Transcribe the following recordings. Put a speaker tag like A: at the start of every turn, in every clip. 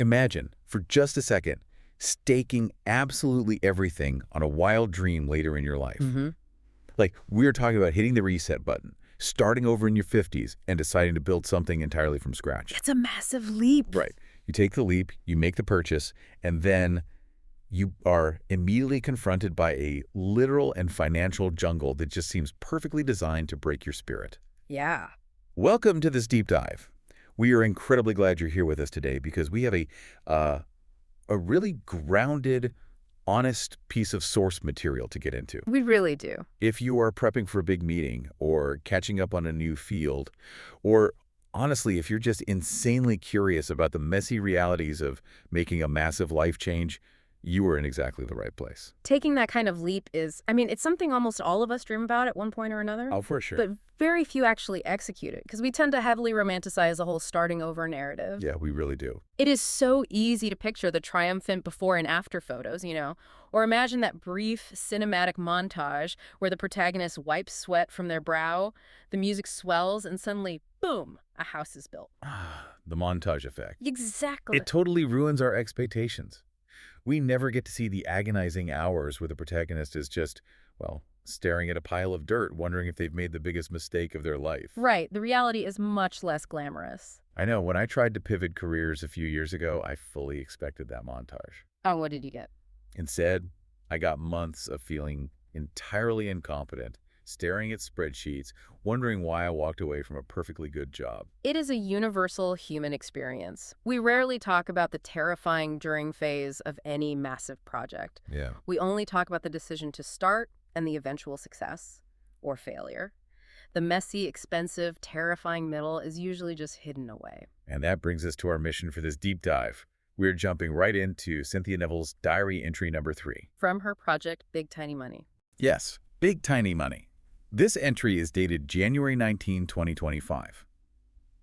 A: Imagine, for just a second, staking absolutely everything on a wild dream later in your life.
B: Mm-hmm.
A: Like, we're talking about hitting the reset button, starting over in your 50s, and deciding to build something entirely from scratch.
B: It's a massive leap.
A: Right. You take the leap, you make the purchase, and then you are immediately confronted by a literal and financial jungle that just seems perfectly designed to break your spirit.
B: Yeah.
A: Welcome to this deep dive. We are incredibly glad you're here with us today because we have a really grounded, honest piece of source material to get into.
B: We really do.
A: If you are prepping for a big meeting or catching up on a new field, or honestly, if you're just insanely curious about the messy realities of making a massive life change, you are in exactly the right place.
B: Taking that kind of leap is, I mean, it's something almost all of us dream about at one point or another.
A: Oh, for sure.
B: But very few actually execute it because we tend to heavily romanticize the whole starting over narrative.
A: Yeah, we really do.
B: It is so easy to picture the triumphant before and after photos, or imagine that brief cinematic montage where the protagonist wipes sweat from their brow, the music swells, and suddenly, boom, a house is built.
A: The montage effect.
B: Exactly.
A: It totally ruins our expectations. We never get to see the agonizing hours where the protagonist is just, well, staring at a pile of dirt, wondering if they've made the biggest mistake of their life.
B: Right. The reality is much less glamorous.
A: I know. When I tried to pivot careers a few years ago, I fully expected that montage.
B: Oh, what did you get?
A: Instead, I got months of feeling entirely incompetent, staring at spreadsheets, wondering why I walked away from a perfectly good job.
B: It is a universal human experience. We rarely talk about the terrifying during phase of any massive project.
A: Yeah.
B: We only talk about the decision to start and the eventual success or failure. The messy, expensive, terrifying middle is usually just hidden away.
A: And that brings us to our mission for this deep dive. We're jumping right into Cynthia Neville's diary entry number 3.
B: From her project, Big Tiny Money.
A: Yes, Big Tiny Money. This entry is dated January 19, 2025.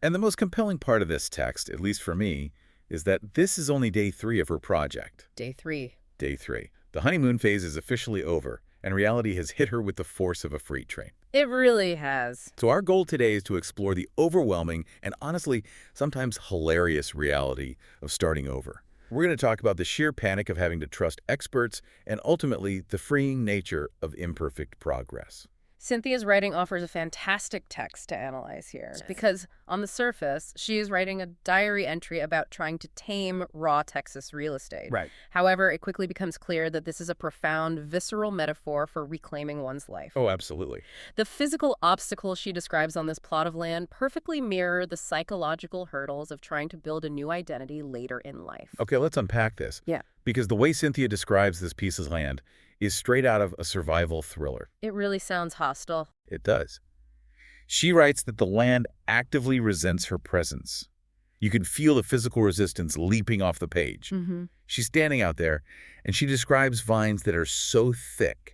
A: And the most compelling part of this text, at least for me, is that this is only day 3 of her project.
B: Day 3.
A: Day 3. The honeymoon phase is officially over, and reality has hit her with the force of a freight train.
B: It really has.
A: So our goal today is to explore the overwhelming and honestly, sometimes hilarious reality of starting over. We're going to talk about the sheer panic of having to trust experts and ultimately the freeing nature of imperfect progress.
B: Cynthia's writing offers a fantastic text to analyze here because, on the surface, she is writing a diary entry about trying to tame raw Texas real estate.
A: Right.
B: However, it quickly becomes clear that this is a profound, visceral metaphor for reclaiming one's life.
A: Oh, absolutely.
B: The physical obstacles she describes on this plot of land perfectly mirror the psychological hurdles of trying to build a new identity later in life.
A: Okay, let's unpack this.
B: Yeah.
A: Because the way Cynthia describes this piece of land is straight out of a survival thriller.
B: It really sounds hostile.
A: It does. She writes that the land actively resents her presence. You can feel the physical resistance leaping off the page. She's standing out there, and she describes vines that are so thick,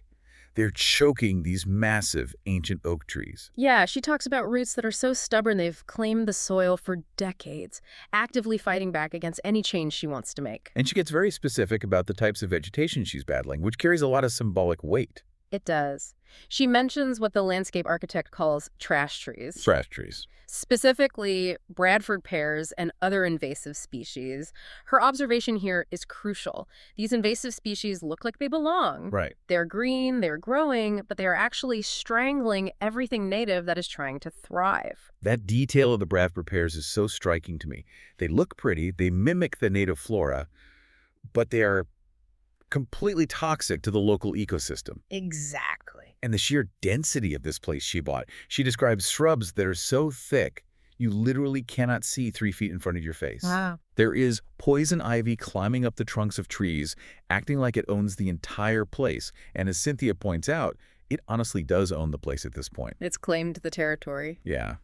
A: they're choking these massive ancient oak trees.
B: Yeah, she talks about roots that are so stubborn they've claimed the soil for decades, actively fighting back against any change she wants to make.
A: And she gets very specific about the types of vegetation she's battling, which carries a lot of symbolic weight.
B: It does. She mentions what the landscape architect calls trash trees.
A: Trash trees.
B: Specifically, Bradford pears and other invasive species. Her observation here is crucial. These invasive species look like they belong.
A: Right.
B: They're green, they're growing, but they are actually strangling everything native that is trying to thrive.
A: That detail of the Bradford pears is so striking to me. They look pretty, they mimic the native flora, but they are completely toxic to the local ecosystem.
B: Exactly.
A: And the sheer density of this place she bought. She describes shrubs that are so thick, you literally cannot see 3 feet in front of your face.
B: Wow.
A: There is poison ivy climbing up the trunks of trees, acting like it owns the entire place. And as Cynthia points out, it honestly does own the place at this point.
B: It's claimed the territory.
A: Yeah.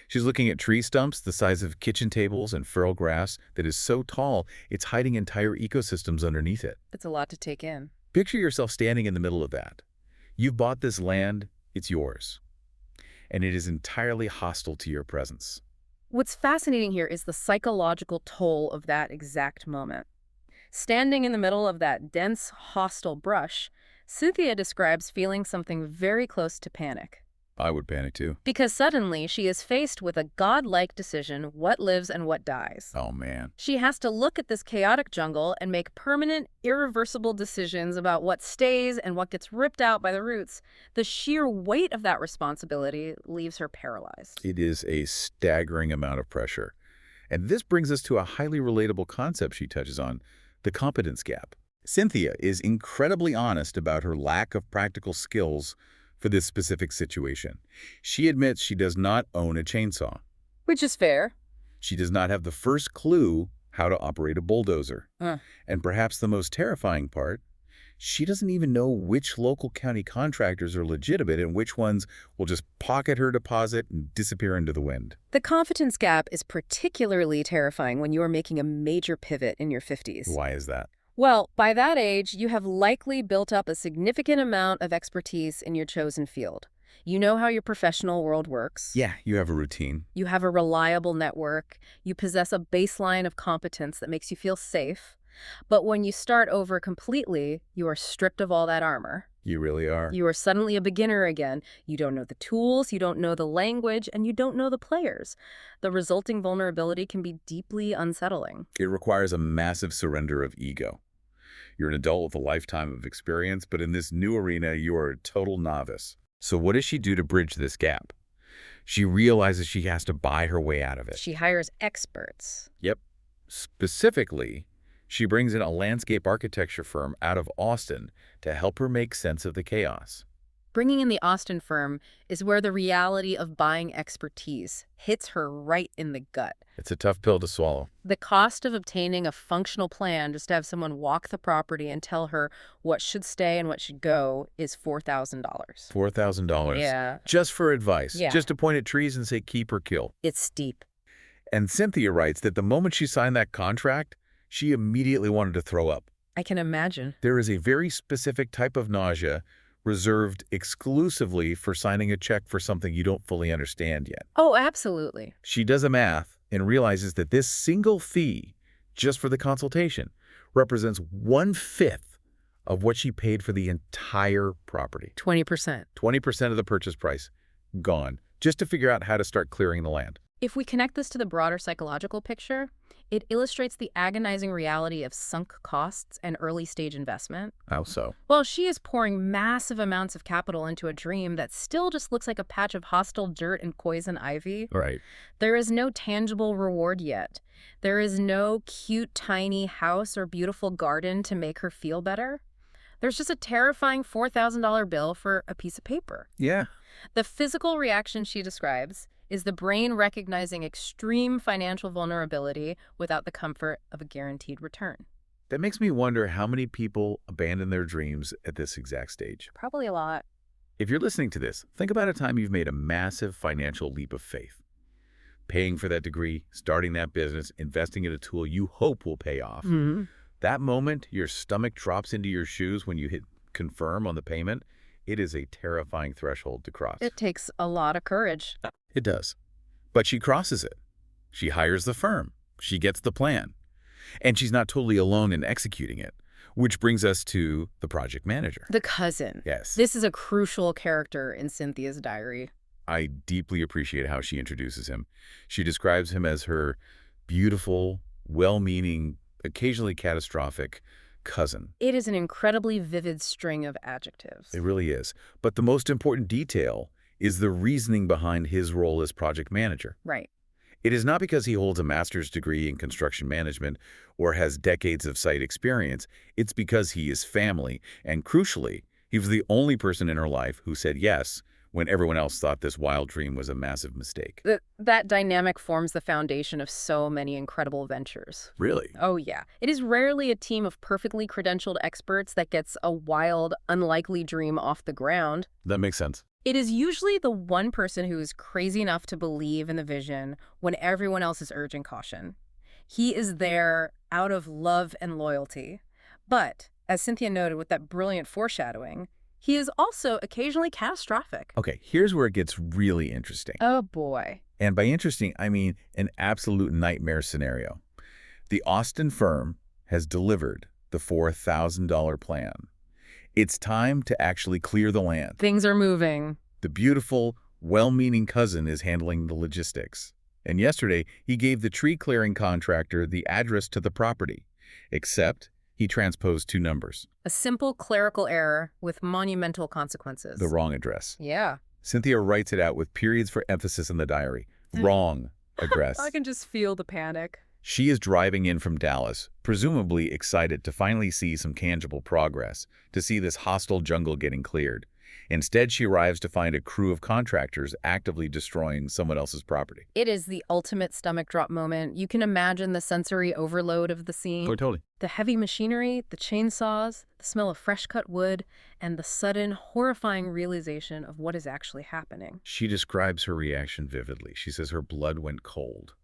A: She's looking at tree stumps the size of kitchen tables and feral grass that is so tall, it's hiding entire ecosystems underneath it.
B: It's a lot to take in.
A: Picture yourself standing in the middle of that. You've bought this land, it's yours. And it is entirely hostile to your presence.
B: What's fascinating here is the psychological toll of that exact moment. Standing in the middle of that dense, hostile brush, Cynthia describes feeling something very close to panic.
A: I would panic too.
B: Because suddenly she is faced with a godlike decision, what lives and what dies.
A: Oh, man.
B: She has to look at this chaotic jungle and make permanent, irreversible decisions about what stays and what gets ripped out by the roots. The sheer weight of that responsibility leaves her paralyzed.
A: It is a staggering amount of pressure. And this brings us to a highly relatable concept she touches on, the competence gap. Cynthia is incredibly honest about her lack of practical skills for this specific situation. She admits she does not own a chainsaw.
B: Which is fair.
A: She does not have the first clue how to operate a bulldozer. And perhaps the most terrifying part, she doesn't even know which local county contractors are legitimate and which ones will just pocket her deposit and disappear into the wind.
B: The confidence gap is particularly terrifying when you are making a major pivot in your 50s.
A: Why is that?
B: Well, by that age, you have likely built up a significant amount of expertise in your chosen field. You know how your professional world works.
A: Yeah, you have a routine.
B: You have a reliable network. You possess a baseline of competence that makes you feel safe. But when you start over completely, you are stripped of all that armor.
A: You really are.
B: You are suddenly a beginner again. You don't know the tools, you don't know the language, and you don't know the players. The resulting vulnerability can be deeply unsettling.
A: It requires a massive surrender of ego. You're an adult with a lifetime of experience, but in this new arena, you are a total novice. So what does she do to bridge this gap? She realizes she has to buy her way out of it.
B: She hires experts.
A: Yep. Specifically, she brings in a landscape architecture firm out of Austin to help her make sense of the chaos.
B: Bringing in the Austin firm is where the reality of buying expertise hits her right in the gut.
A: It's a tough pill to swallow.
B: The cost of obtaining a functional plan just to have someone walk the property and tell her what should stay and what should go is $4,000.
A: $4,000.
B: Yeah.
A: Just for advice.
B: Yeah.
A: Just to point at trees and say keep or kill.
B: It's steep.
A: And Cynthia writes that the moment she signed that contract, she immediately wanted to throw up.
B: I can imagine.
A: There is a very specific type of nausea reserved exclusively for signing a check for something you don't fully understand yet.
B: Oh, absolutely.
A: She does a math and realizes that this single fee, just for the consultation, represents 1/5 of what she paid for the entire property.
B: 20%.
A: 20% of the purchase price, gone, just to figure out how to start clearing the land.
B: If we connect this to the broader psychological picture, it illustrates the agonizing reality of sunk costs and early-stage investment.
A: How so?
B: Well, she is pouring massive amounts of capital into a dream that still just looks like a patch of hostile dirt and poison ivy.
A: Right.
B: There is no tangible reward yet. There is no cute, tiny house or beautiful garden to make her feel better. There's just a terrifying $4,000 bill for a piece of paper.
A: Yeah.
B: The physical reaction she describes is the brain recognizing extreme financial vulnerability without the comfort of a guaranteed return.
A: That makes me wonder how many people abandon their dreams at this exact stage.
B: Probably a lot.
A: If you're listening to this, think about a time you've made a massive financial leap of faith. Paying for that degree, starting that business, investing in a tool you hope will pay off.
B: Mm-hmm.
A: That moment, your stomach drops into your shoes when you hit confirm on the payment. It is a terrifying threshold to cross.
B: It takes a lot of courage.
A: It does. But she crosses it. She hires the firm. She gets the plan. And she's not totally alone in executing it, which brings us to the project manager.
B: The cousin.
A: Yes.
B: This is a crucial character in Cynthia's diary.
A: I deeply appreciate how she introduces him. She describes him as her beautiful, well-meaning, occasionally catastrophic cousin.
B: It is an incredibly vivid string of adjectives.
A: It really is. But the most important detail is the reasoning behind his role as project manager.
B: Right.
A: It is not because he holds a master's degree in construction management or has decades of site experience. It's because he is family, and crucially, he was the only person in her life who said yes when everyone else thought this wild dream was a massive mistake.
B: That dynamic forms the foundation of so many incredible ventures.
A: Really?
B: Oh, yeah. It is rarely a team of perfectly credentialed experts that gets a wild, unlikely dream off the ground.
A: That makes sense.
B: It is usually the one person who is crazy enough to believe in the vision when everyone else is urging caution. He is there out of love and loyalty. But, as Cynthia noted with that brilliant foreshadowing, he is also occasionally catastrophic.
A: Okay, here's where it gets really interesting.
B: Oh, boy.
A: And by interesting, I mean an absolute nightmare scenario. The Austin firm has delivered the $4,000 plan. It's time to actually clear the land.
B: Things are moving.
A: The beautiful, well-meaning cousin is handling the logistics. And yesterday, he gave the tree-clearing contractor the address to the property, except he transposed two numbers.
B: A simple clerical error with monumental consequences.
A: The wrong address.
B: Yeah.
A: Cynthia writes it out with periods for emphasis in the diary. Wrong address.
B: I can just feel the panic.
A: She is driving in from Dallas, presumably excited to finally see some tangible progress, to see this hostile jungle getting cleared. Instead, she arrives to find a crew of contractors actively destroying someone else's property.
B: It is the ultimate stomach drop moment. You can imagine the sensory overload of the scene.
A: Oh, totally.
B: The heavy machinery, the chainsaws, the smell of fresh-cut wood, and the sudden, horrifying realization of what is actually happening.
A: She describes her reaction vividly. She says her blood went cold,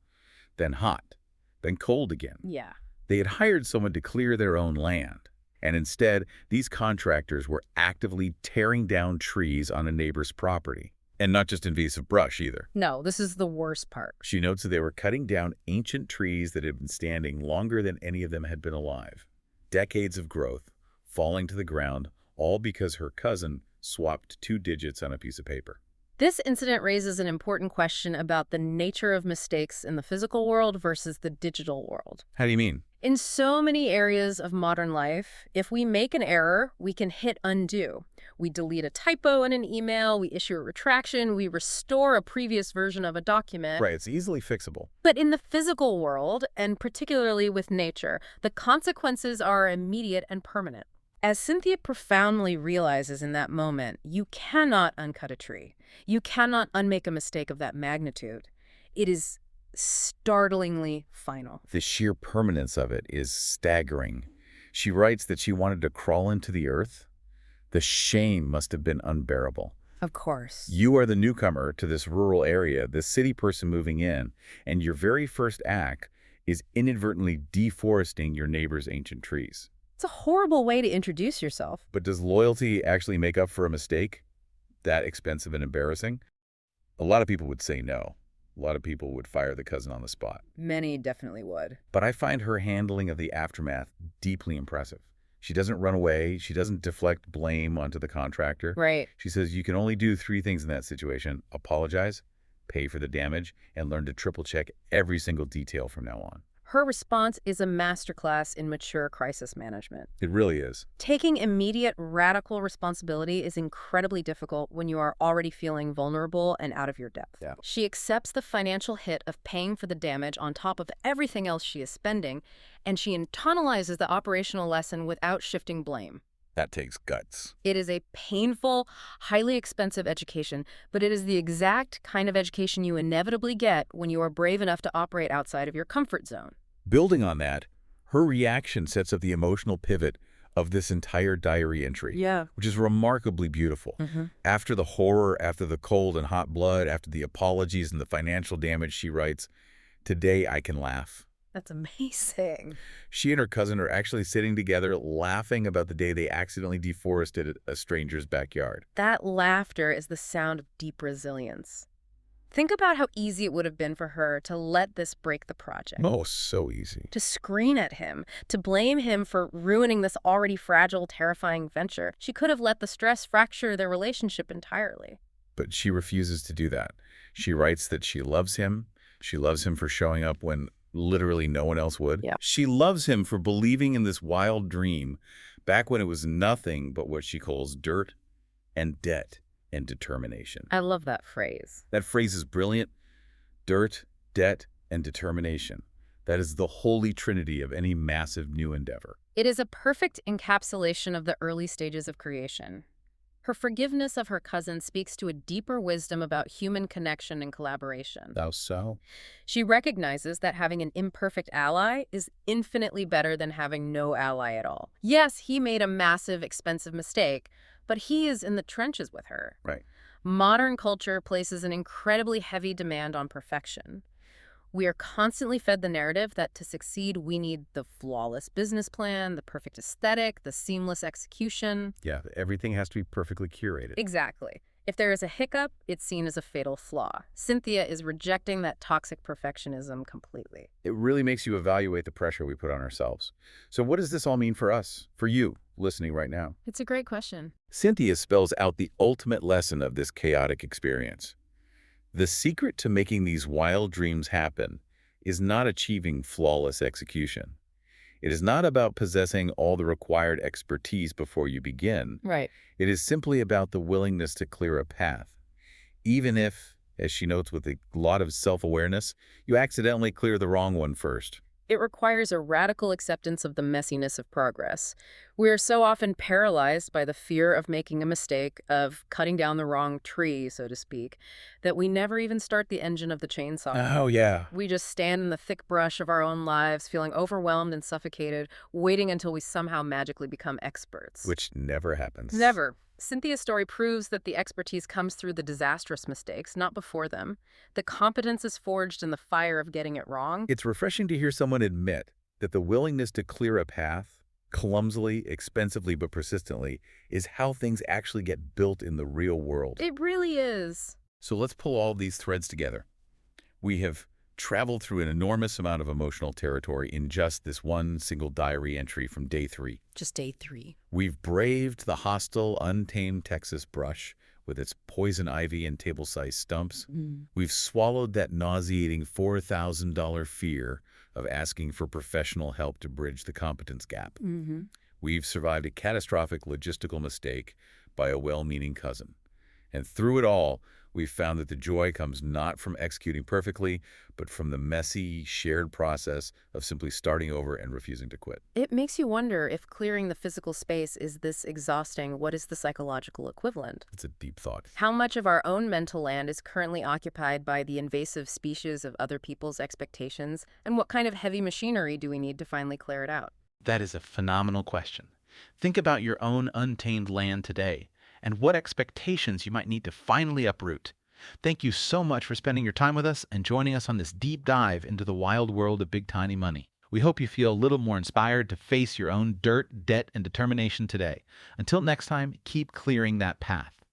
A: then hot, then cold again.
B: Yeah.
A: They had hired someone to clear their own land. And instead, these contractors were actively tearing down trees on a neighbor's property. And not just invasive brush either.
B: No, this is the worst part.
A: She notes that they were cutting down ancient trees that had been standing longer than any of them had been alive. Decades of growth, falling to the ground, all because her cousin swapped two digits on a piece of paper.
B: This incident raises an important question about the nature of mistakes in the physical world versus the digital world.
A: How do you mean?
B: In so many areas of modern life, if we make an error, we can hit undo. We delete a typo in an email, we issue a retraction, we restore a previous version of a document.
A: Right, it's easily fixable.
B: But in the physical world, and particularly with nature, the consequences are immediate and permanent. As Cynthia profoundly realizes in that moment, you cannot uncut a tree. You cannot unmake a mistake of that magnitude. It is startlingly final.
A: The sheer permanence of it is staggering. She writes that she wanted to crawl into the earth. The shame must have been unbearable.
B: Of course.
A: You are the newcomer to this rural area, this city person moving in, and your very first act is inadvertently deforesting your neighbor's ancient trees.
B: It's a horrible way to introduce yourself.
A: But does loyalty actually make up for a mistake that expensive and embarrassing? A lot of people would say no. A lot of people would fire the cousin on the spot.
B: Many definitely would.
A: But I find her handling of the aftermath deeply impressive. She doesn't run away. She doesn't deflect blame onto the contractor.
B: Right.
A: She says you can only do three things in that situation: apologize, pay for the damage, and learn to triple check every single detail from now on.
B: Her response is a masterclass in mature crisis management.
A: It really is.
B: Taking immediate, radical responsibility is incredibly difficult when you are already feeling vulnerable and out of your depth.
A: Yeah.
B: She accepts the financial hit of paying for the damage on top of everything else she is spending, and she internalizes the operational lesson without shifting blame.
A: That takes guts.
B: It is a painful, highly expensive education, but it is the exact kind of education you inevitably get when you are brave enough to operate outside of your comfort zone.
A: Building on that, her reaction sets up the emotional pivot of this entire diary entry, which is remarkably beautiful. After the horror, after the cold and hot blood, after the apologies and the financial damage, she writes, "Today I can laugh."
B: That's amazing.
A: She and her cousin are actually sitting together laughing about the day they accidentally deforested a stranger's backyard.
B: That laughter is the sound of deep resilience. Think about how easy it would have been for her to let this break the project.
A: Oh, so easy.
B: To scream at him, to blame him for ruining this already fragile, terrifying venture. She could have let the stress fracture their relationship entirely.
A: But she refuses to do that. She writes that she loves him. She loves him for showing up when literally no one else would.
B: Yeah.
A: She loves him for believing in this wild dream back when it was nothing but what she calls dirt and debt and determination.
B: I love that phrase.
A: That phrase is brilliant. Dirt, debt, and determination. That is the holy trinity of any massive new endeavor.
B: It is a perfect encapsulation of the early stages of creation. Her forgiveness of her cousin speaks to a deeper wisdom about human connection and collaboration.
A: Thou so?
B: She recognizes that having an imperfect ally is infinitely better than having no ally at all. Yes, he made a massive, expensive mistake, but he is in the trenches with her.
A: Right.
B: Modern culture places an incredibly heavy demand on perfection. We are constantly fed the narrative that to succeed, we need the flawless business plan, the perfect aesthetic, the seamless execution.
A: Yeah, everything has to be perfectly curated.
B: Exactly. If there is a hiccup, it's seen as a fatal flaw. Cynthia is rejecting that toxic perfectionism completely.
A: It really makes you evaluate the pressure we put on ourselves. So what does this all mean for us, for you, listening right now?
B: It's a great question.
A: Cynthia spells out the ultimate lesson of this chaotic experience. The secret to making these wild dreams happen is not achieving flawless execution. It is not about possessing all the required expertise before you begin.
B: Right.
A: It is simply about the willingness to clear a path. Even if, as she notes with a lot of self-awareness, you accidentally clear the wrong one first.
B: It requires a radical acceptance of the messiness of progress. We are so often paralyzed by the fear of making a mistake, of cutting down the wrong tree, so to speak, that we never even start the engine of the chainsaw.
A: Oh, yeah.
B: We just stand in the thick brush of our own lives, feeling overwhelmed and suffocated, waiting until we somehow magically become experts.
A: Which never happens.
B: Never. Cynthia's story proves that the expertise comes through the disastrous mistakes, not before them. The competence is forged in the fire of getting it wrong.
A: It's refreshing to hear someone admit that the willingness to clear a path, clumsily, expensively, but persistently, is how things actually get built in the real world.
B: It really is.
A: So let's pull all these threads together. We have traveled through an enormous amount of emotional territory in just this one single diary entry from day 3.
B: Just day 3.
A: We've braved the hostile, untamed Texas brush with its poison ivy and table-sized stumps. We've swallowed that nauseating $4,000 fear of asking for professional help to bridge the competence gap. We've survived a catastrophic logistical mistake by a well-meaning cousin. And through it all, we've found that the joy comes not from executing perfectly, but from the messy, shared process of simply starting over and refusing to quit.
B: It makes you wonder if clearing the physical space is this exhausting, what is the psychological equivalent?
A: It's a deep thought.
B: How much of our own mental land is currently occupied by the invasive species of other people's expectations, and what kind of heavy machinery do we need to finally clear it out?
C: That is a phenomenal question. Think about your own untamed land today, and what expectations you might need to finally uproot. Thank you so much for spending your time with us and joining us on this deep dive into the wild world of big tiny money. We hope you feel a little more inspired to face your own dirt, debt, and determination today. Until next time, keep clearing that path.